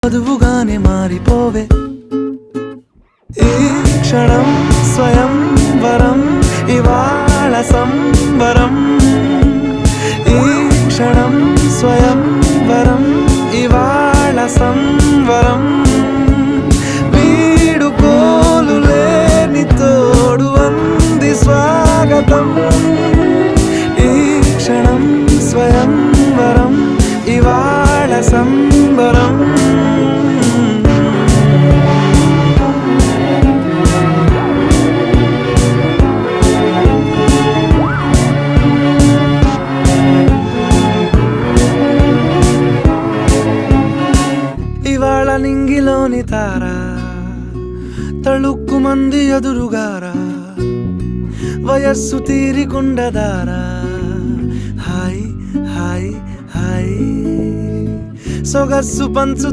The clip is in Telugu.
వధువుగానే మారిపోవే ఈ క్షణం స్వయం వరం ఇవాళ సంబరం ఈ క్షణం స్వయం వరం ఇవాళ సంవరం వీడుకోలు లేని తోడు అంది స్వాగతం ఈ క్షణం స్వయం వరం ఇవాళ సంబరం ఇవాళ నింగిలోని తారా తళుక్కు మంది ఎదురుగారా వయస్సు తీరికుండదారా హాయ్ హాయ్ హాయ్ సొగస్సు పంచు